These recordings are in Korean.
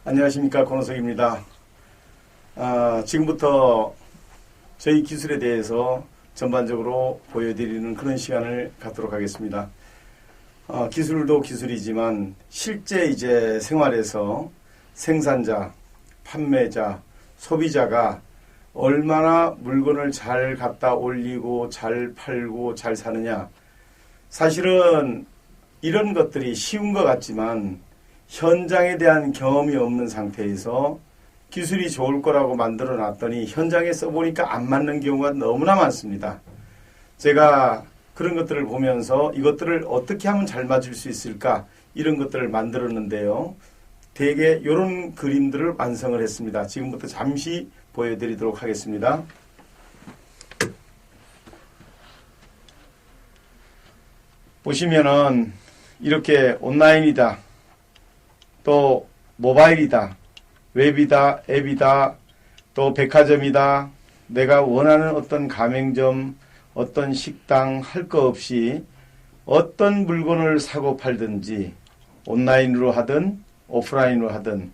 안녕하십니까, 권호석입니다. 지금부터 저희 기술에 대해서 전반적으로 보여드리는 그런 시간을 갖도록 하겠습니다. 기술도 기술이지만 실제 이제 생활에서 생산자, 판매자, 소비자가 얼마나 물건을 잘 갖다 올리고 잘 팔고 잘 사느냐. 사실은 이런 것들이 쉬운 것 같지만 현장에 대한 경험이 없는 상태에서 기술이 좋을 거라고 만들어 놨더니 현장에 써보니까 안 맞는 경우가 너무나 많습니다. 제가 그런 것들을 보면서 이것들을 어떻게 하면 잘 맞을 수 있을까 이런 것들을 만들었는데요. 대개 이런 그림들을 완성을 했습니다. 지금부터 잠시 보여드리도록 하겠습니다. 보시면은 이렇게 온라인이다, 또 모바일이다, 웹이다, 앱이다, 또 백화점이다, 내가 원하는 어떤 가맹점, 어떤 식당 할 거 없이 어떤 물건을 사고 팔든지 온라인으로 하든 오프라인으로 하든,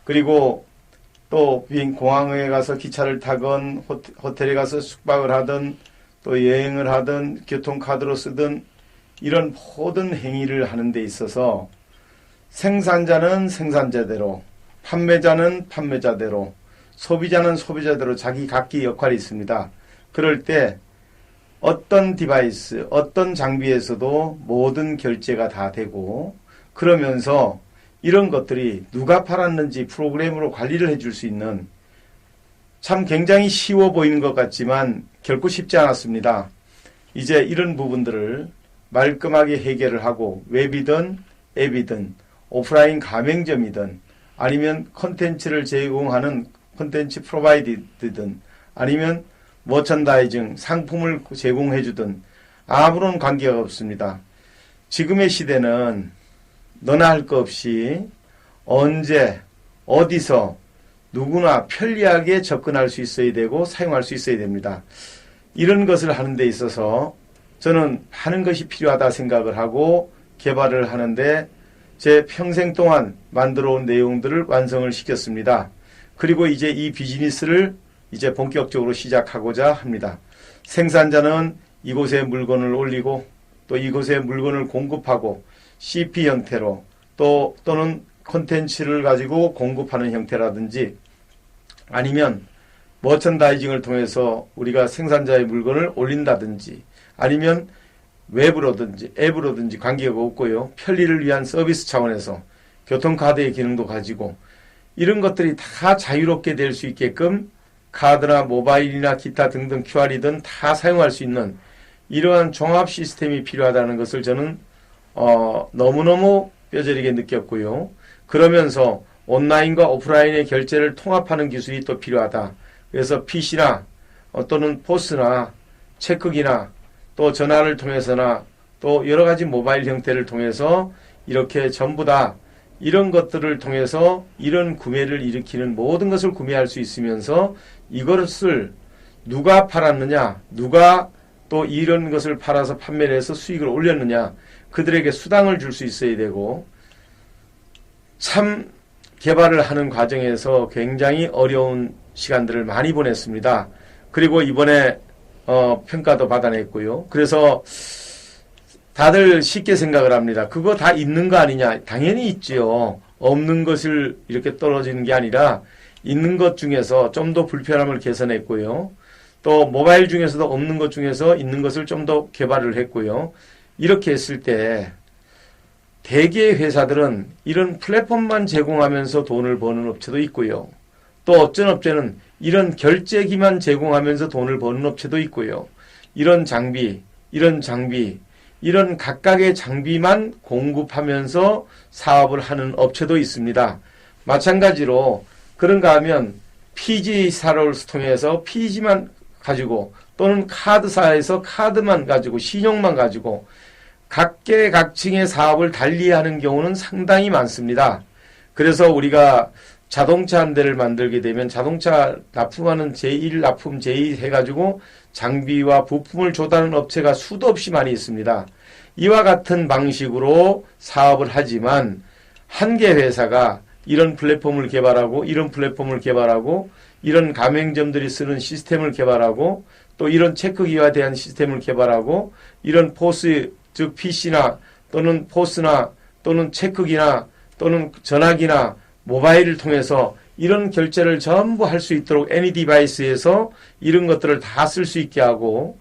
그리고 또 공항에 가서 기차를 타건 호텔에 가서 숙박을 하든 또 여행을 하든 교통카드로 쓰든 이런 모든 행위를 하는 데 있어서 생산자는 생산자대로, 판매자는 판매자대로, 소비자는 소비자대로 자기 각기 역할이 있습니다. 그럴 때 어떤 디바이스, 어떤 장비에서도 모든 결제가 다 되고, 그러면서 이런 것들이 누가 팔았는지 프로그램으로 관리를 해줄 수 있는, 참 굉장히 쉬워 보이는 것 같지만 결코 쉽지 않았습니다. 이제 이런 부분들을 말끔하게 해결을 하고 웹이든 앱이든 오프라인 가맹점이든 아니면 콘텐츠를 제공하는 콘텐츠 프로바이드든 아니면 머천다이징 상품을 제공해 주든 아무런 관계가 없습니다. 지금의 시대는 너나 할 거 없이 언제 어디서 누구나 편리하게 접근할 수 있어야 되고 사용할 수 있어야 됩니다. 이런 것을 하는 데 있어서 저는 하는 것이 필요하다 생각을 하고 개발을 하는데 제 평생 동안 만들어 온 내용들을 완성을 시켰습니다. 그리고 이제 이 비즈니스를 이제 본격적으로 시작하고자 합니다. 생산자는 이곳에 물건을 올리고 또 이곳에 물건을 공급하고 CP 형태로 또는 콘텐츠를 가지고 공급하는 형태라든지 아니면 머천다이징을 통해서 우리가 생산자의 물건을 올린다든지 아니면 웹으로든지 앱으로든지 관계가 없고요. 편리를 위한 서비스 차원에서 교통카드의 기능도 가지고 이런 것들이 다 자유롭게 될 수 있게끔 카드나 모바일이나 기타 등등 QR이든 다 사용할 수 있는 이러한 종합 시스템이 필요하다는 것을 저는 너무너무 뼈저리게 느꼈고요. 그러면서 온라인과 오프라인의 결제를 통합하는 기술이 또 필요하다. 그래서 PC나 또는 포스나 체크기나 또 전화를 통해서나 또 여러 가지 모바일 형태를 통해서 이렇게 전부 다 이런 것들을 통해서 이런 구매를 일으키는 모든 것을 구매할 수 있으면서 이것을 누가 팔았느냐, 누가 또 이런 것을 팔아서 판매를 해서 수익을 올렸느냐, 그들에게 수당을 줄 수 있어야 되고, 참 개발을 하는 과정에서 굉장히 어려운 시간들을 많이 보냈습니다. 그리고 이번에 평가도 받아냈고요. 그래서 다들 쉽게 생각을 합니다. 그거 다 있는 거 아니냐? 당연히 있지요. 없는 것을 이렇게 떨어지는 게 아니라 있는 것 중에서 좀 더 불편함을 개선했고요. 또 모바일 중에서도 없는 것 중에서 있는 것을 좀 더 개발을 했고요. 이렇게 했을 때 대개의 회사들은 이런 플랫폼만 제공하면서 돈을 버는 업체도 있고요. 또 어떤 업체는 이런 결제기만 제공하면서 돈을 버는 업체도 있고요. 이런 각각의 장비만 공급하면서 사업을 하는 업체도 있습니다. 마찬가지로 그런가 하면 PG사를 통해서 PG만 가지고 또는 카드사에서 카드만 가지고 신용만 가지고 각계각층의 사업을 달리하는 경우는 상당히 많습니다. 그래서 우리가 자동차 한 대를 만들게 되면 자동차 납품하는 제1 납품 제2 해가지고 장비와 부품을 조달하는 업체가 수도 없이 많이 있습니다. 이와 같은 방식으로 사업을 하지만 한 개 회사가 이런 플랫폼을 개발하고 이런 플랫폼을 개발하고 이런 가맹점들이 쓰는 시스템을 개발하고 또 이런 체크기와 대한 시스템을 개발하고 이런 포스 즉 PC나 또는 포스나 또는 체크기나 또는 전화기나 모바일을 통해서 이런 결제를 전부 할 수 있도록 애니 디바이스에서 이런 것들을 다 쓸 수 있게 하고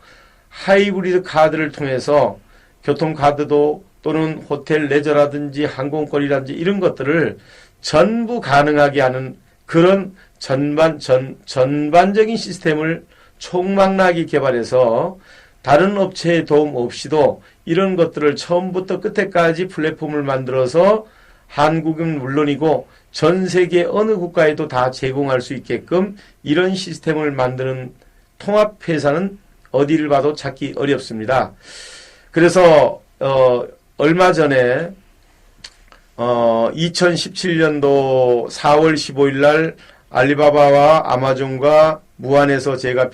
하이브리드 카드를 통해서 교통카드도 또는 호텔 레저라든지 항공권이라든지 이런 것들을 전부 가능하게 하는 그런 전반적인 시스템을 총망라하게 개발해서 다른 업체의 도움 없이도 이런 것들을 처음부터 끝에까지 플랫폼을 만들어서 한국은 물론이고 전 세계 어느 국가에도 다 제공할 수 있게끔 이런 시스템을 만드는 통합회사는 어디를 봐도 찾기 어렵습니다. 그래서 얼마 전에 2017년도 4월 15일 날 알리바바와 아마존과 무안에서 제가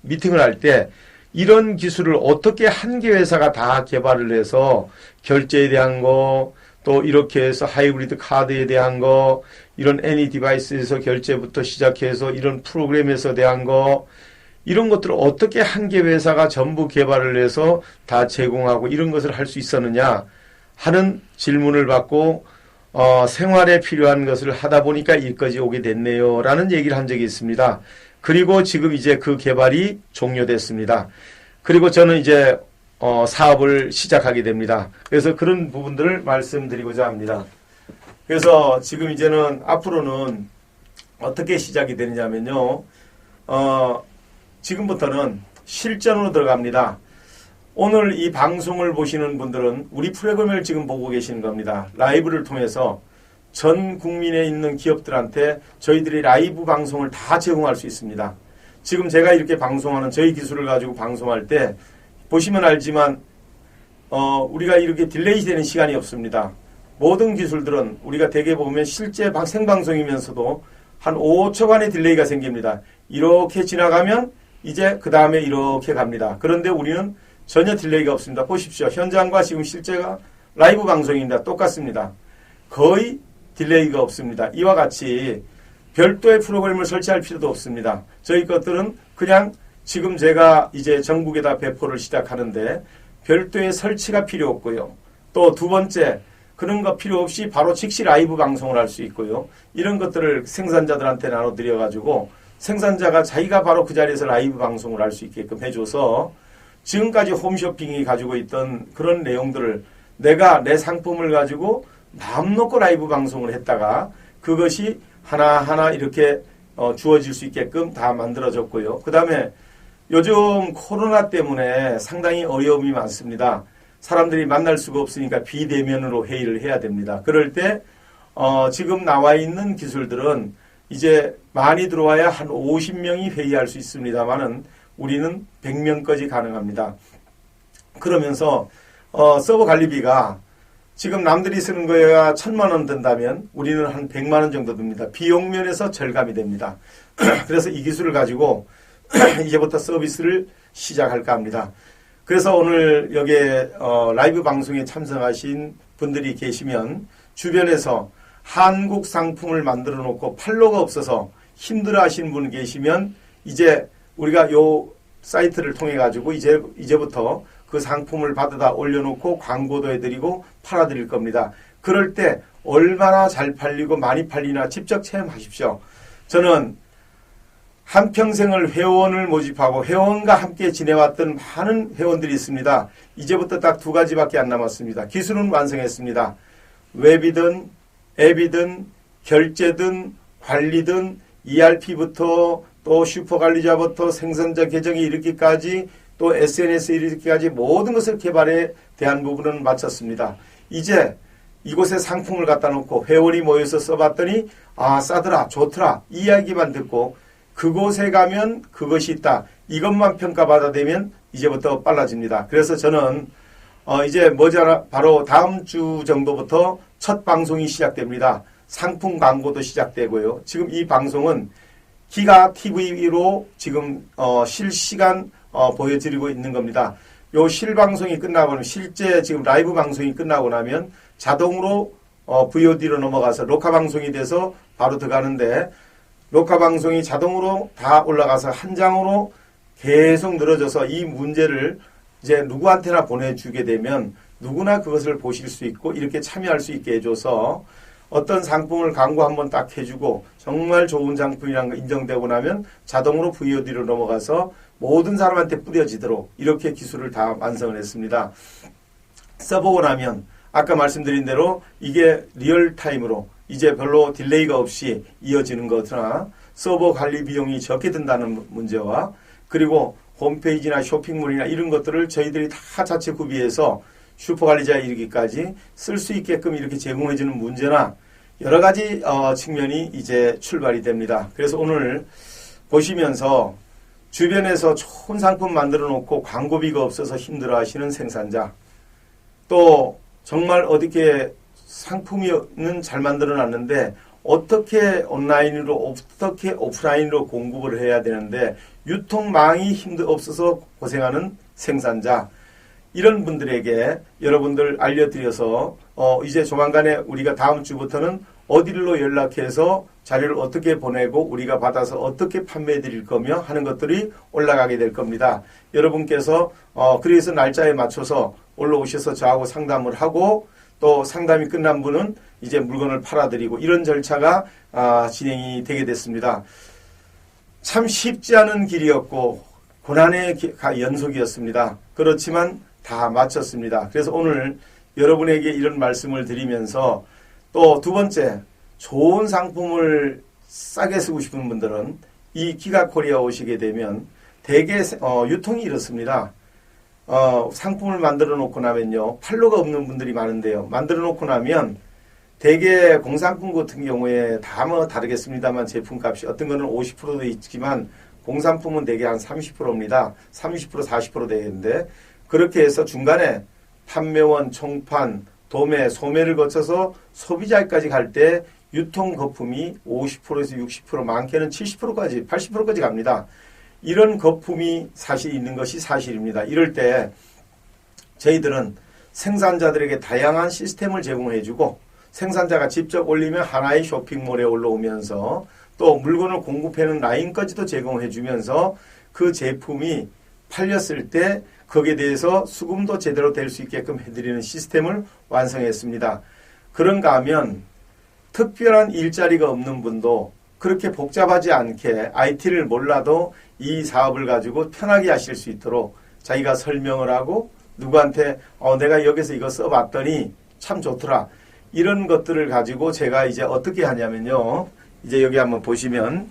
미팅을 할 때 이런 기술을 어떻게 한 개 회사가 다 개발을 해서 결제에 대한 거, 또 이렇게 해서 하이브리드 카드에 대한 거, 이런 애니 디바이스에서 결제부터 시작해서 이런 프로그램에서 대한 거, 이런 것들을 어떻게 한 개 회사가 전부 개발을 해서 다 제공하고 이런 것을 할 수 있었느냐 하는 질문을 받고 생활에 필요한 것을 하다 보니까 여기까지 오게 됐네요 라는 얘기를 한 적이 있습니다. 그리고 지금 이제 그 개발이 종료됐습니다. 그리고 저는 이제 사업을 시작하게 됩니다. 그래서 그런 부분들을 말씀드리고자 합니다. 그래서 지금 이제는 앞으로는 어떻게 시작이 되느냐면요. 지금부터는 실전으로 들어갑니다. 오늘 이 방송을 보시는 분들은 우리 프로그램을 지금 보고 계시는 겁니다. 라이브를 통해서 전 국민에 있는 기업들한테 저희들이 라이브 방송을 다 제공할 수 있습니다. 지금 제가 이렇게 방송하는 저희 기술을 가지고 방송할 때 보시면 알지만 우리가 이렇게 딜레이 되는 시간이 없습니다. 모든 기술들은 우리가 대개 보면 실제 생방송이면서도 한 5초간의 딜레이가 생깁니다. 이렇게 지나가면 이제 그 다음에 이렇게 갑니다. 그런데 우리는 전혀 딜레이가 없습니다. 보십시오. 현장과 지금 실제가 라이브 방송입니다. 똑같습니다. 거의 딜레이가 없습니다. 이와 같이 별도의 프로그램을 설치할 필요도 없습니다. 저희 것들은 그냥 지금 제가 이제 전국에다 배포를 시작하는데 별도의 설치가 필요 없고요. 또 두 번째, 그런 거 필요 없이 바로 즉시 라이브 방송을 할 수 있고요. 이런 것들을 생산자들한테 나눠드려가지고 생산자가 자기가 바로 그 자리에서 라이브 방송을 할 수 있게끔 해줘서 지금까지 홈쇼핑이 가지고 있던 그런 내용들을 내가 내 상품을 가지고 마음 놓고 라이브 방송을 했다가 그것이 하나하나 이렇게 주어질 수 있게끔 다 만들어졌고요. 그 다음에 요즘 코로나 때문에 상당히 어려움이 많습니다. 사람들이 만날 수가 없으니까 비대면으로 회의를 해야 됩니다. 그럴 때 지금 나와 있는 기술들은 이제 많이 들어와야 한 50명이 회의할 수 있습니다만은 우리는 100명까지 가능합니다. 그러면서 서버 관리비가 지금 남들이 쓰는 거야 1,000만 원 든다면 우리는 한 100만 원 정도 듭니다. 비용 면에서 절감이 됩니다. 그래서 이 기술을 가지고 이제부터 서비스를 시작할까 합니다. 그래서 오늘 여기에 라이브 방송에 참석하신 분들이 계시면 주변에서 한국 상품을 만들어 놓고 팔로가 없어서 힘들어 하시는 분 계시면 이제 우리가 요 사이트를 통해 가지고 이제부터 그 상품을 받아다 올려놓고 광고도 해드리고 팔아드릴 겁니다. 그럴 때 얼마나 잘 팔리고 많이 팔리나 직접 체험하십시오. 저는 한평생을 회원을 모집하고 회원과 함께 지내왔던 많은 회원들이 있습니다. 이제부터 딱 두 가지밖에 안 남았습니다. 기술은 완성했습니다. 웹이든 앱이든 결제든 관리든 ERP부터 또 슈퍼관리자부터 생산자 계정에 이르기까지 또 SNS에 이르기까지 모든 것을 개발에 대한 부분은 마쳤습니다. 이제 이곳에 상품을 갖다 놓고 회원이 모여서 써봤더니 싸더라 좋더라 이 이야기만 듣고 그곳에 가면 그것이 있다 이것만 평가받아 되면 이제부터 빨라집니다. 그래서 저는 이제 바로 다음 주 정도부터 첫 방송이 시작됩니다. 상품 광고도 시작되고요. 지금 이 방송은 기가 TV로 지금 실시간 보여드리고 있는 겁니다. 요 실방송이 끝나고 실제 지금 라이브 방송이 끝나고 나면 자동으로 VOD로 넘어가서 녹화 방송이 돼서 바로 들어가는데 녹화 방송이 자동으로 다 올라가서 한 장으로 계속 늘어져서 이 문제를 이제 누구한테나 보내주게 되면 누구나 그것을 보실 수 있고 이렇게 참여할 수 있게 해줘서 어떤 상품을 광고 한번 딱 해주고 정말 좋은 상품이라는 거 인정되고 나면 자동으로 VOD로 넘어가서 모든 사람한테 뿌려지도록 이렇게 기술을 다 완성을 했습니다. 써보고 나면 아까 말씀드린 대로 이게 리얼타임으로 이제 별로 딜레이가 없이 이어지는 거나 서버 관리 비용이 적게 든다는 문제와 그리고 홈페이지나 쇼핑몰이나 이런 것들을 저희들이 다 자체 구비해서 슈퍼관리자에 이르기까지 쓸 수 있게끔 이렇게 제공해주는 문제나 여러 가지 측면이 이제 출발이 됩니다. 그래서 오늘 보시면서 주변에서 좋은 상품 만들어 놓고 광고비가 없어서 힘들어 하시는 생산자 또 정말 어떻게 상품은 잘 만들어 놨는데 어떻게 온라인으로 어떻게 오프라인으로 공급을 해야 되는데 유통망이 없어서 고생하는 생산자 이런 분들에게 여러분들 알려드려서 이제 조만간에 우리가 다음 주부터는 어디로 연락해서 자료를 어떻게 보내고 우리가 받아서 어떻게 판매해 드릴 거며 하는 것들이 올라가게 될 겁니다. 여러분께서 그래서 날짜에 맞춰서 올라오셔서 저하고 상담을 하고 또 상담이 끝난 분은 이제 물건을 팔아드리고 이런 절차가 진행이 되게 됐습니다. 참 쉽지 않은 길이었고 고난의 연속이었습니다. 그렇지만 다 마쳤습니다. 그래서 오늘 여러분에게 이런 말씀을 드리면서 또 두 번째 좋은 상품을 싸게 쓰고 싶은 분들은 이 기가코리아 오시게 되면 대개 유통이 이렇습니다. 상품을 만들어 놓고 나면요 판로가 없는 분들이 많은데요. 만들어 놓고 나면 대개 공산품 같은 경우에 다 뭐 다르겠습니다만 제품값이 어떤 거는 50%도 있지만 공산품은 대개 한 30%입니다. 30% 40% 되겠는데 그렇게 해서 중간에 판매원, 총판, 도매, 소매를 거쳐서 소비자까지 갈 때 유통 거품이 50%에서 60% 많게는 70%까지 80%까지 갑니다. 이런 거품이 사실 있는 것이 사실입니다. 이럴 때 저희들은 생산자들에게 다양한 시스템을 제공해주고 생산자가 직접 올리면 하나의 쇼핑몰에 올라오면서 또 물건을 공급하는 라인까지도 제공해주면서 그 제품이 팔렸을 때 거기에 대해서 수금도 제대로 될 수 있게끔 해드리는 시스템을 완성했습니다. 그런가 하면 특별한 일자리가 없는 분도 그렇게 복잡하지 않게 IT를 몰라도 이 사업을 가지고 편하게 하실 수 있도록 자기가 설명을 하고 누구한테 내가 여기서 이거 써봤더니 참 좋더라. 이런 것들을 가지고 제가 이제 어떻게 하냐면요. 이제 여기 한번 보시면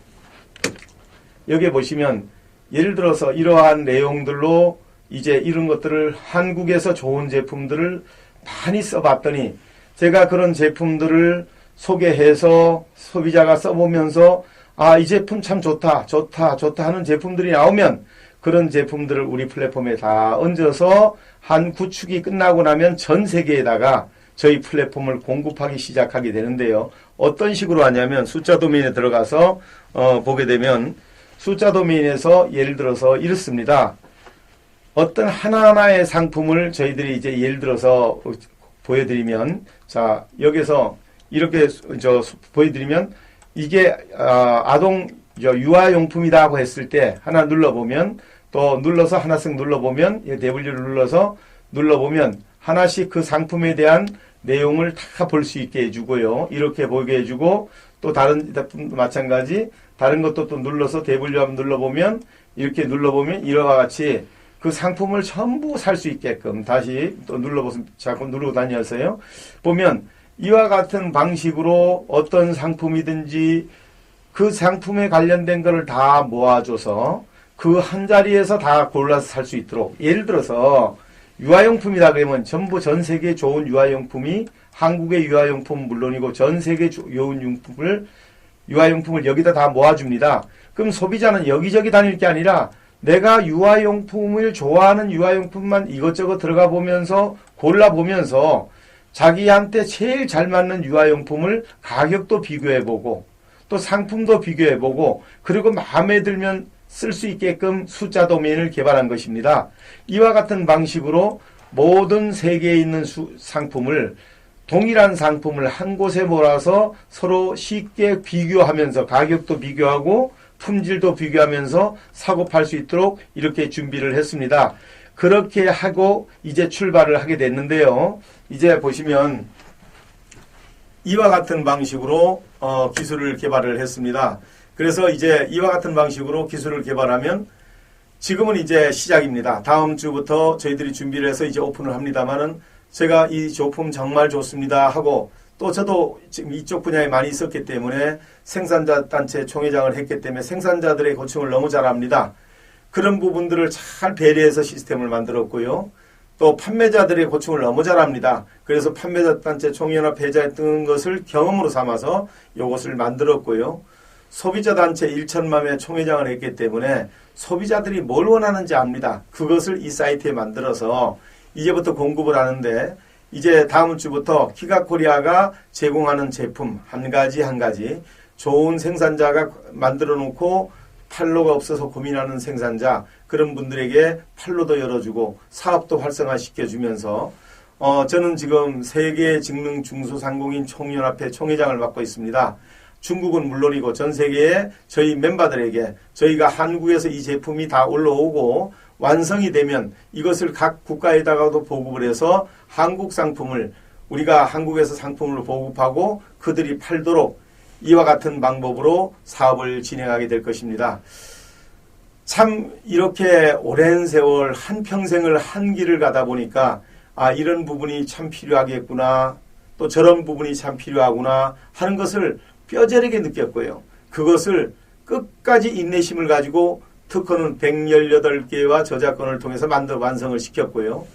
여기 보시면 예를 들어서 이러한 내용들로 이제 이런 것들을 한국에서 좋은 제품들을 많이 써봤더니 제가 그런 제품들을 소개해서 소비자가 써보면서 이 제품 참 좋다 하는 제품들이 나오면 그런 제품들을 우리 플랫폼에 다 얹어서 한 구축이 끝나고 나면 전 세계에다가 저희 플랫폼을 공급하기 시작하게 되는데요. 어떤 식으로 하냐면 숫자 도메인에 들어가서 보게 되면 숫자 도메인에서 예를 들어서 이렇습니다. 어떤 하나하나의 상품을 저희들이 이제 예를 들어서 보여드리면 자 여기서 이렇게 보여드리면 이게 아동 유아용품이라고 했을 때 하나 눌러보면 또 눌러서 하나씩 눌러보면 W를 눌러서 눌러보면 하나씩 그 상품에 대한 내용을 다 볼 수 있게 해주고요. 이렇게 보게 해주고 또 다른 제품도 마찬가지 다른 것도 또 눌러서 W 한번 눌러보면 이렇게 눌러보면 이와 같이 그 상품을 전부 살 수 있게끔 다시 또 눌러보세요. 자꾸 누르고 다녀서요. 보면 이와 같은 방식으로 어떤 상품이든지 그 상품에 관련된 것을 다 모아줘서 그 한 자리에서 다 골라서 살 수 있도록 예를 들어서 유아용품이다 그러면 전부 전 세계 좋은 유아용품이 한국의 유아용품은 물론이고 전 세계 좋은 유아용품을 여기다 다 모아줍니다. 그럼 소비자는 여기저기 다닐 게 아니라 내가 유아용품을 좋아하는 유아용품만 이것저것 들어가 보면서 골라보면서 자기한테 제일 잘 맞는 유아용품을 가격도 비교해보고 또 상품도 비교해보고 그리고 마음에 들면 쓸 수 있게끔 숫자 도메인을 개발한 것입니다. 이와 같은 방식으로 모든 세계에 있는 상품을 동일한 상품을 한 곳에 몰아서 서로 쉽게 비교하면서 가격도 비교하고 품질도 비교하면서 사고 팔 수 있도록 이렇게 준비를 했습니다. 그렇게 하고 이제 출발을 하게 됐는데요. 이제 보시면 이와 같은 방식으로 기술을 개발을 했습니다. 그래서 이제 이와 같은 방식으로 기술을 개발하면 지금은 이제 시작입니다. 다음 주부터 저희들이 준비를 해서 이제 오픈을 합니다만은 제가 이 제품 정말 좋습니다 하고 또 저도 지금 이쪽 분야에 많이 있었기 때문에 생산자 단체 총회장을 했기 때문에 생산자들의 고충을 너무 잘 압니다. 그런 부분들을 잘 배려해서 시스템을 만들었고요. 또 판매자들의 고충을 너무 잘 압니다. 그래서 판매자 단체 총연합 회장했던 것을 경험으로 삼아서 이것을 만들었고요. 소비자 단체 1천만의 총회장을 했기 때문에 소비자들이 뭘 원하는지 압니다. 그것을 이 사이트에 만들어서 이제부터 공급을 하는데 이제 다음 주부터 키가코리아가 제공하는 제품 한 가지 한 가지 좋은 생산자가 만들어 놓고 판로가 없어서 고민하는 생산자 그런 분들에게 판로도 열어주고 사업도 활성화시켜주면서 저는 지금 세계 직능 중소상공인 총연합회 총회장을 맡고 있습니다. 중국은 물론이고 전 세계의 저희 멤버들에게 저희가 한국에서 이 제품이 다 올라오고 완성이 되면 이것을 각 국가에다가도 보급을 해서 한국 상품을 우리가 한국에서 상품을 보급하고 그들이 팔도록 이와 같은 방법으로 사업을 진행하게 될 것입니다. 참 이렇게 오랜 세월 한평생을 한 길을 가다 보니까 이런 부분이 참 필요하겠구나 또 저런 부분이 참 필요하구나 하는 것을 뼈저리게 느꼈고요. 그것을 끝까지 인내심을 가지고 특허는 118개와 저작권을 통해서 만들어 완성을 시켰고요.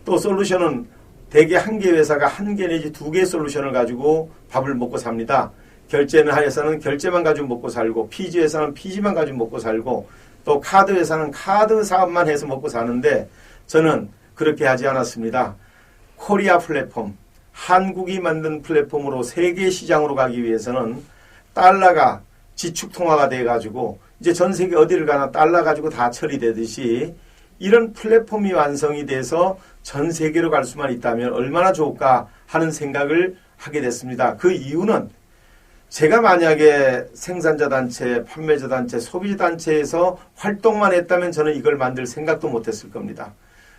또 솔루션은 대개 한 개 회사가 한 개 내지 두 개 솔루션을 가지고 밥을 먹고 삽니다. 결제는 회사는 결제만 가지고 먹고 살고 피지 회사는 피지만 가지고 먹고 살고 또 카드 회사는 카드 사업만 해서 먹고 사는데 저는 그렇게 하지 않았습니다. 코리아 플랫폼, 한국이 만든 플랫폼으로 세계 시장으로 가기 위해서는 달러가 지축통화가 돼가지고 이제 전 세계 어디를 가나 달러 가지고 다 처리되듯이 이런 플랫폼이 완성이 돼서 전 세계로 갈 수만 있다면 얼마나 좋을까 하는 생각을 하게 됐습니다. 그 이유는 제가 만약에 생산자 단체, 판매자 단체, 소비자 단체에서 활동만 했다면 저는 이걸 만들 생각도 못했을 겁니다.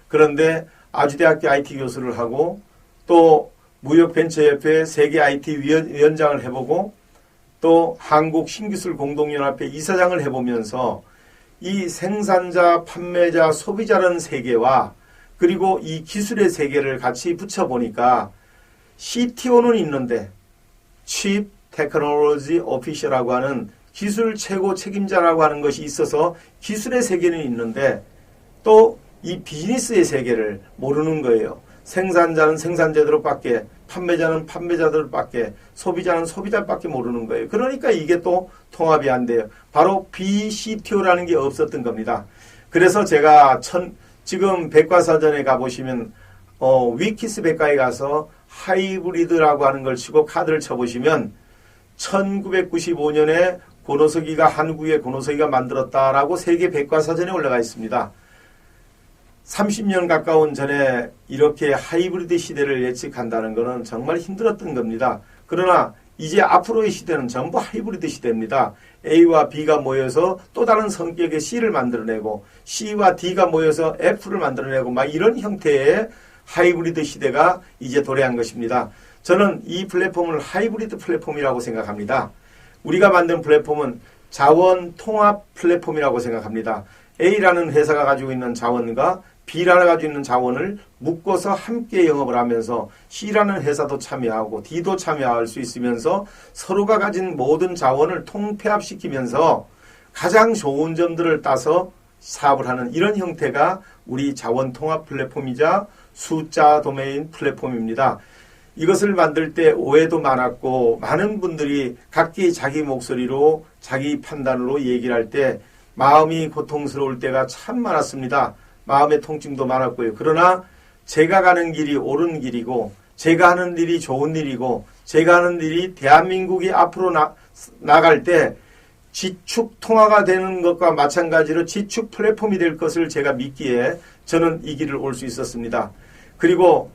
그런데 아주대학교 IT 교수를 하고 또 무역벤처협회 세계 IT 위원장을 해보고 또 한국 신기술 공동연합회 이사장을 해보면서 이 생산자, 판매자, 소비자라는 세계와 그리고 이 기술의 세계를 같이 붙여보니까 CTO는 있는데 Chief Technology Officer라고 하는 기술 최고 책임자라고 하는 것이 있어서 기술의 세계는 있는데 또 이 비즈니스의 세계를 모르는 거예요. 생산자는 생산자들밖에 판매자는 판매자들밖에 소비자는 소비자밖에 모르는 거예요. 그러니까 이게 또 통합이 안 돼요. 바로 BCTO라는 게 없었던 겁니다. 그래서 제가 지금 백과사전에 가보시면 위키스 백과에 가서 하이브리드라고 하는 걸 치고 카드를 쳐보시면 1995년에 고노서기가 한국의 고노서기가 만들었다라고 세계 백과사전에 올라가 있습니다. 30년 가까운 전에 이렇게 하이브리드 시대를 예측한다는 것은 정말 힘들었던 겁니다. 그러나 이제 앞으로의 시대는 전부 하이브리드 시대입니다. A와 B가 모여서 또 다른 성격의 C를 만들어내고 C와 D가 모여서 F를 만들어내고 막 이런 형태의 하이브리드 시대가 이제 도래한 것입니다. 저는 이 플랫폼을 하이브리드 플랫폼이라고 생각합니다. 우리가 만든 플랫폼은 자원 통합 플랫폼이라고 생각합니다. A라는 회사가 가지고 있는 자원과 B라는 가지고 있는 자원을 묶어서 함께 영업을 하면서 C라는 회사도 참여하고 D도 참여할 수 있으면서 서로가 가진 모든 자원을 통폐합시키면서 가장 좋은 점들을 따서 사업을 하는 이런 형태가 우리 자원 통합 플랫폼이자 숫자 도메인 플랫폼입니다. 이것을 만들 때 오해도 많았고 많은 분들이 각기 자기 목소리로 자기 판단으로 얘기를 할 때 마음이 고통스러울 때가 참 많았습니다. 마음의 통증도 많았고요. 그러나 제가 가는 길이 옳은 길이고 제가 하는 일이 좋은 일이고 제가 하는 일이 대한민국이 앞으로 나갈 때 지축 통화가 되는 것과 마찬가지로 지축 플랫폼이 될 것을 제가 믿기에 저는 이 길을 올 수 있었습니다. 그리고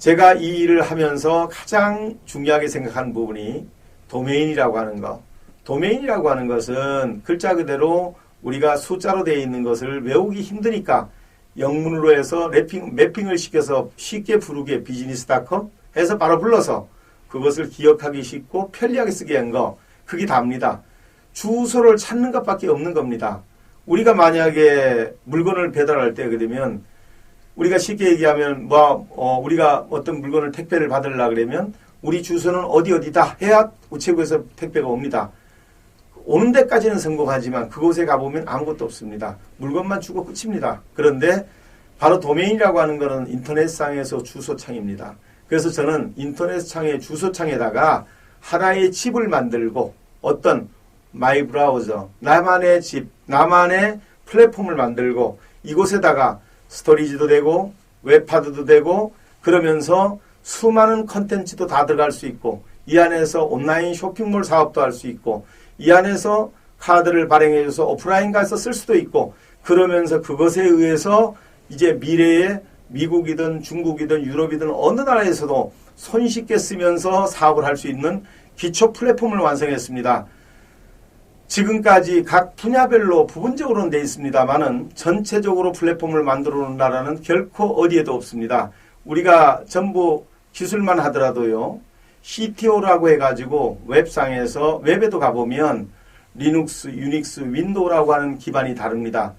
제가 이 일을 하면서 가장 중요하게 생각하는 부분이 도메인이라고 하는 것. 도메인이라고 하는 것은 글자 그대로 우리가 숫자로 되어 있는 것을 외우기 힘드니까 영문으로 해서 매핑을 시켜서 쉽게 부르게 비즈니스닷컴 해서 바로 불러서 그것을 기억하기 쉽고 편리하게 쓰게 한 거. 그게 답니다. 주소를 찾는 것밖에 없는 겁니다. 우리가 만약에 물건을 배달할 때 그러면 우리가 쉽게 얘기하면 우리가 어떤 물건을 택배를 받으려 그러면 우리 주소는 어디다 해야 우체국에서 택배가 옵니다. 오는 데까지는 성공하지만 그곳에 가보면 아무것도 없습니다. 물건만 주고 끝입니다. 그런데 바로 도메인이라고 하는 것은 인터넷상에서 주소창입니다. 그래서 저는 인터넷창의 주소창에다가 하나의 집을 만들고 어떤 마이 브라우저, 나만의 집, 나만의 플랫폼을 만들고 이곳에다가 스토리지도 되고 웹하드도 되고 그러면서 수많은 컨텐츠도 다 들어갈 수 있고 이 안에서 온라인 쇼핑몰 사업도 할 수 있고 이 안에서 카드를 발행해줘서 오프라인 가서 쓸 수도 있고 그러면서 그것에 의해서 이제 미래에 미국이든 중국이든 유럽이든 어느 나라에서도 손쉽게 쓰면서 사업을 할 수 있는 기초 플랫폼을 완성했습니다. 지금까지 각 분야별로 부분적으로는 되어 있습니다만은 전체적으로 플랫폼을 만들어 놓은 나라는 결코 어디에도 없습니다. 우리가 전부 기술만 하더라도요. CTO라고 해가지고 웹상에서 웹에도 가보면 리눅스, 유닉스, 윈도우라고 하는 기반이 다릅니다.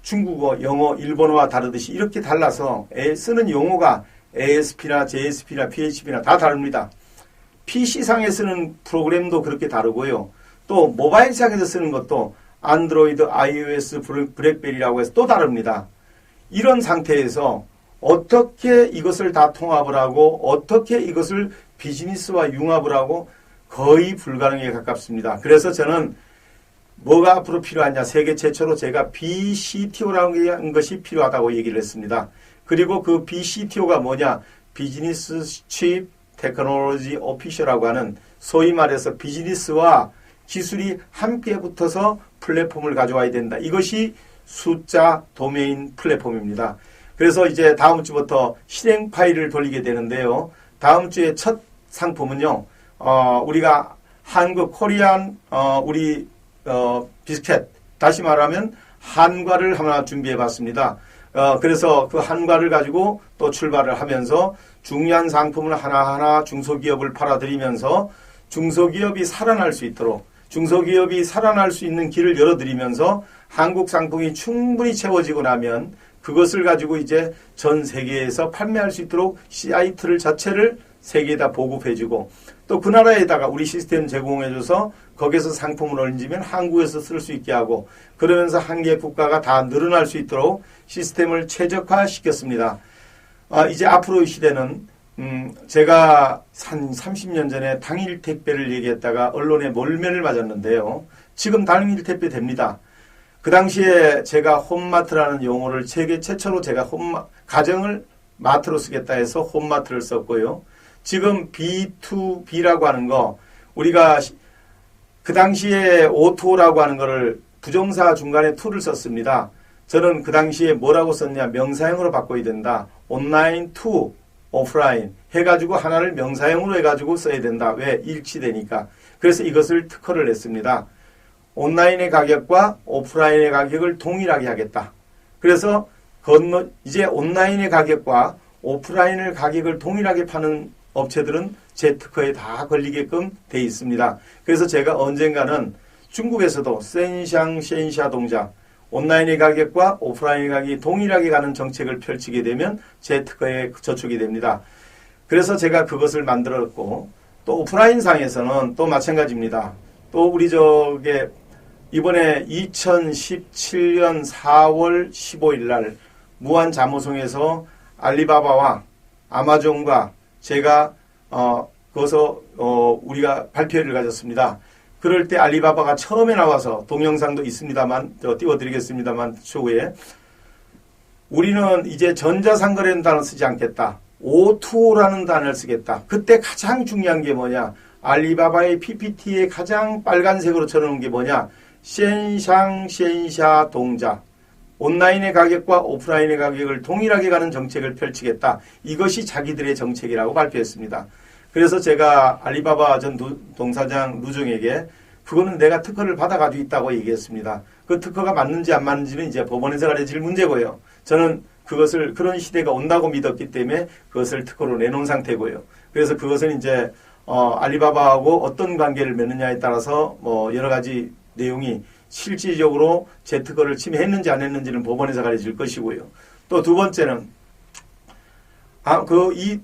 중국어, 영어, 일본어와 다르듯이 이렇게 달라서 쓰는 용어가 ASP나 JSP나 PHP나 다 다릅니다. PC상에 쓰는 프로그램도 그렇게 다르고요. 또 모바일상에서 쓰는 것도 안드로이드, iOS, 블랙베리라고 해서 또 다릅니다. 이런 상태에서 어떻게 이것을 다 통합을 하고 어떻게 이것을 비즈니스와 융합을 하고 거의 불가능에 가깝습니다. 그래서 저는 뭐가 앞으로 필요하냐, 세계 최초로 제가 BCTO라는 것이 필요하다고 얘기를 했습니다. 그리고 그 BCTO가 뭐냐, 비즈니스 칩 테크놀로지 오피셜이라고 하는 소위 말해서 비즈니스와 기술이 함께 붙어서 플랫폼을 가져와야 된다. 이것이 숫자 도메인 플랫폼입니다. 그래서 이제 다음 주부터 실행 파일을 돌리게 되는데요. 다음 주에 첫 상품은요. 우리가 한국 코리안 비스켓, 다시 말하면 한과를 하나 준비해 봤습니다. 그래서 그 한과를 가지고 또 출발을 하면서 중요한 상품을 하나하나 중소기업을 팔아드리면서 중소기업이 살아날 수 있도록 중소기업이 살아날 수 있는 길을 열어드리면서 한국 상품이 충분히 채워지고 나면 그것을 가지고 이제 전 세계에서 판매할 수 있도록 사이트를 자체를 세계에다 보급해주고 또 그 나라에다가 우리 시스템 제공해줘서 거기서 상품을 얹으면 한국에서 쓸 수 있게 하고 그러면서 한 개 국가가 다 늘어날 수 있도록 시스템을 최적화시켰습니다. 이제 앞으로의 시대는 제가 한 30년 전에 당일 택배를 얘기했다가 언론에 몰면을 맞았는데요. 지금 당일 택배 됩니다. 그 당시에 제가 홈마트라는 용어를 세계 최초로 제가 가정을 마트로 쓰겠다 해서 홈마트를 썼고요. 지금 B2B라고 하는 거 우리가 그 당시에 O2O라고 하는 거를 부정사 중간에 to를 썼습니다. 저는 그 당시에 뭐라고 썼냐, 명사형으로 바꿔야 된다. 온라인 to 오프라인 해가지고 하나를 명사형으로 해가지고 써야 된다. 왜? 일치되니까. 그래서 이것을 특허를 냈습니다. 온라인의 가격과 오프라인의 가격을 동일하게 하겠다. 그래서 이제 온라인의 가격과 오프라인의 가격을 동일하게 파는 업체들은 제 특허에 다 걸리게끔 돼 있습니다. 그래서 제가 언젠가는 중국에서도 센샹 동자 온라인의 가격과 오프라인의 가격이 동일하게 가는 정책을 펼치게 되면 제 특허에 저촉이 됩니다. 그래서 제가 그것을 만들었고 또 오프라인 상에서는 또 마찬가지입니다. 또 우리 이번에 2017년 4월 15일 날 무안 자모송에서 알리바바와 아마존과 제가 거기서 우리가 발표회를 가졌습니다. 그럴 때 알리바바가 처음에 나와서 동영상도 있습니다만 띄워드리겠습니다만 추후에 우리는 이제 전자상거래라는 단어를 쓰지 않겠다. O2O라는 단어를 쓰겠다. 그때 가장 중요한 게 뭐냐, 알리바바의 PPT에 가장 빨간색으로 쳐놓은 게 뭐냐, 셴샹 셴샤 동자 온라인의 가격과 오프라인의 가격을 동일하게 가는 정책을 펼치겠다. 이것이 자기들의 정책이라고 발표했습니다. 그래서 제가 알리바바 전 동사장 루종에게 그거는 내가 특허를 받아가지고 있다고 얘기했습니다. 그 특허가 맞는지 안 맞는지는 이제 법원에서 가려질 문제고요. 저는 그것을 그런 시대가 온다고 믿었기 때문에 그것을 특허로 내놓은 상태고요. 그래서 그것은 이제 알리바바하고 어떤 관계를 맺느냐에 따라서 뭐 여러 가지 내용이 실질적으로 제 특허를 침해했는지 안 했는지는 법원에서 가려질 것이고요. 또 두 번째는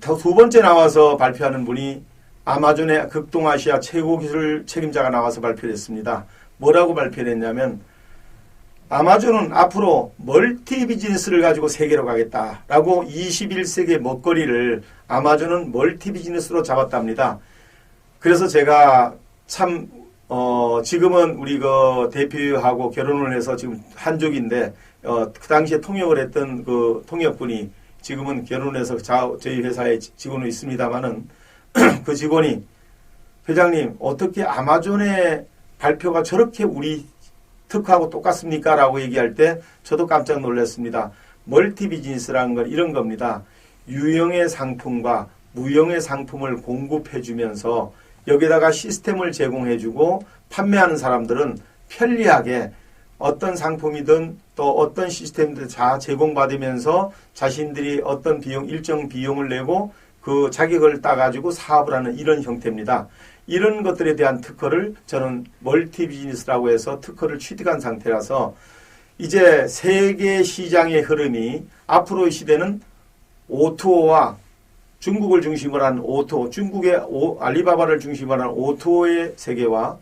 두 번째 나와서 발표하는 분이 아마존의 극동아시아 최고 기술 책임자가 나와서 발표를 했습니다. 뭐라고 발표를 했냐면 아마존은 앞으로 멀티 비즈니스를 가지고 세계로 가겠다라고 21세기 먹거리를 아마존은 멀티 비즈니스로 잡았답니다. 그래서 제가 참 지금은 우리 그 대표하고 결혼을 해서 지금 한족인데 그 당시에 통역을 했던 그 통역분이 지금은 결혼해서 저희 회사에 직원으로 있습니다만은 그 직원이 회장님 어떻게 아마존의 발표가 저렇게 우리 특허하고 똑같습니까? 라고 얘기할 때 저도 깜짝 놀랐습니다. 멀티 비즈니스라는 건 이런 겁니다. 유형의 상품과 무형의 상품을 공급해주면서 여기다가 시스템을 제공해주고 판매하는 사람들은 편리하게 어떤 상품이든 또 어떤 시스템들 다 제공받으면서 자신들이 어떤 비용, 일정 비용을 내고 그 자격을 따가지고 사업을 하는 이런 형태입니다. 이런 것들에 대한 특허를 저는 멀티 비즈니스라고 해서 특허를 취득한 상태라서 이제 세계 시장의 흐름이 앞으로의 시대는 O2O와 중국을 중심으로 한 O2O, 중국의 알리바바를 중심으로 한 O2O의 세계와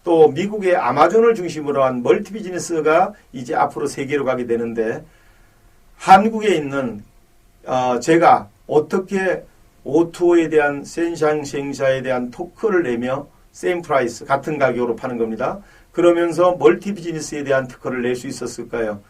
또 미국의 아마존을 중심으로 한 멀티 비즈니스가 이제 앞으로 세계로 가게 되는데 한국에 있는 제가 어떻게 O2O에 대한 센샹생샤에 대한 토크를 내며 세임 프라이스 같은 가격으로 파는 겁니다. 그러면서 멀티 비즈니스에 대한 특허를 낼 수 있었을까요?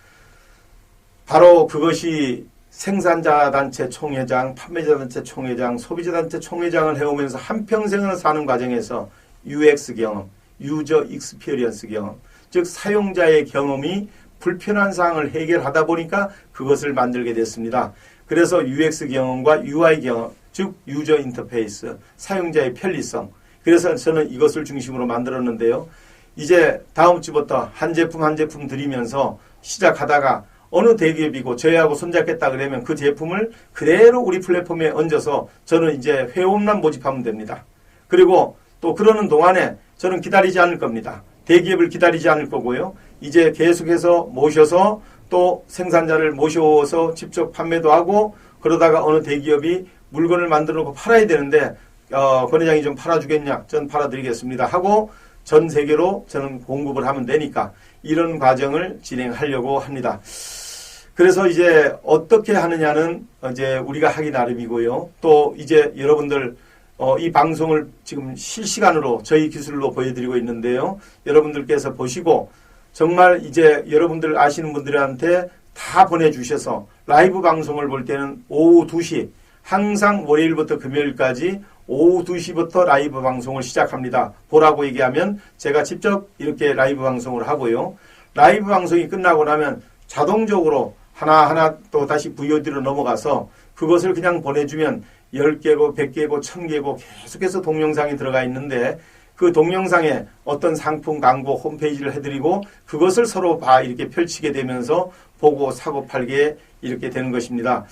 바로 그것이 생산자 단체 총회장, 판매자 단체 총회장, 소비자 단체 총회장을 해오면서 한평생을 사는 과정에서 UX 경험, 유저 익스피리언스 경험, 즉 사용자의 경험이 불편한 사항을 해결하다 보니까 그것을 만들게 됐습니다. 그래서 UX 경험과 UI 경험, 즉 유저 인터페이스, 사용자의 편리성. 그래서 저는 이것을 중심으로 만들었는데요. 이제 다음 주부터 한 제품 한 제품 드리면서 시작하다가 어느 대기업이고 저희하고 손잡겠다 그러면 그 제품을 그대로 우리 플랫폼에 얹어서 저는 이제 회원만 모집하면 됩니다. 그리고 또 그러는 동안에 저는 기다리지 않을 겁니다. 대기업을 기다리지 않을 거고요. 이제 계속해서 모셔서 또 생산자를 모셔서 직접 판매도 하고 그러다가 어느 대기업이 물건을 만들어 놓고 팔아야 되는데 권 회장이 좀 팔아주겠냐? 전 팔아드리겠습니다. 하고 전 세계로 저는 공급을 하면 되니까 이런 과정을 진행하려고 합니다. 그래서 이제 어떻게 하느냐는 이제 우리가 하기 나름이고요. 또 이제 여러분들 이 방송을 지금 실시간으로 저희 기술로 보여드리고 있는데요. 여러분들께서 보시고 정말 이제 여러분들 아시는 분들한테 다 보내주셔서 라이브 방송을 볼 때는 오후 2시 항상 월요일부터 금요일까지 오후 2시부터 라이브 방송을 시작합니다. 보라고 얘기하면 제가 직접 이렇게 라이브 방송을 하고요. 라이브 방송이 끝나고 나면 자동적으로 하나하나 또 다시 VOD로 넘어가서 그것을 그냥 보내주면 10개고 100개고 1000개고 계속해서 동영상이 들어가 있는데 그 동영상에 어떤 상품 광고 홈페이지를 해드리고 그것을 서로 이렇게 펼치게 되면서 보고 사고 팔게 이렇게 되는 것입니다.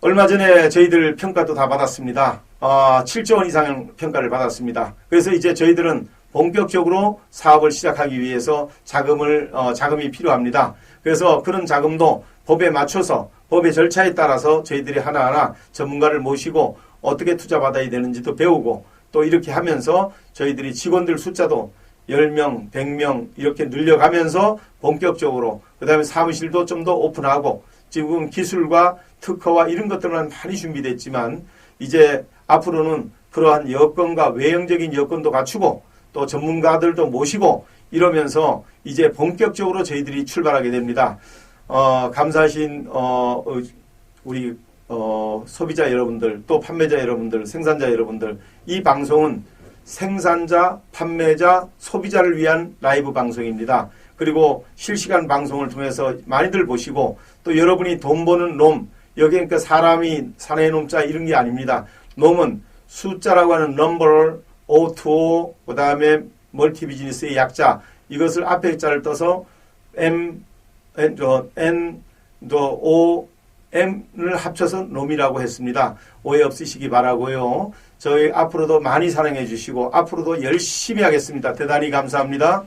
얼마 전에 저희들 평가도 다 받았습니다. 7조 원 이상 평가를 받았습니다. 그래서 이제 저희들은 본격적으로 사업을 시작하기 위해서 자금이 필요합니다. 그래서 그런 자금도 법에 맞춰서 법의 절차에 따라서 저희들이 하나하나 전문가를 모시고 어떻게 투자받아야 되는지도 배우고 또 이렇게 하면서 저희들이 직원들 숫자도 10명, 100명 이렇게 늘려가면서 본격적으로 그 다음에 사무실도 좀 더 오픈하고 지금 기술과 특허와 이런 것들은 많이 준비됐지만 이제 앞으로는 그러한 여건과 외형적인 여건도 갖추고 또 전문가들도 모시고 이러면서 이제 본격적으로 저희들이 출발하게 됩니다. 감사하신 우리 소비자 여러분들 또 판매자 여러분들 생산자 여러분들 이 방송은 생산자, 판매자, 소비자를 위한 라이브 방송입니다. 그리고 실시간 방송을 통해서 많이들 보시고 또 여러분이 돈 버는 놈, 여기 그러니까 사람이 사내의 놈자 이런 게 아닙니다. 놈은 숫자라고 하는 넘버를 O2O 그 다음에 멀티 비즈니스의 약자 이것을 앞에 자를 떠서 M, N, O, M을 합쳐서 놈이라고 했습니다. 오해 없으시기 바라고요. 저희 앞으로도 많이 사랑해 주시고 앞으로도 열심히 하겠습니다. 대단히 감사합니다.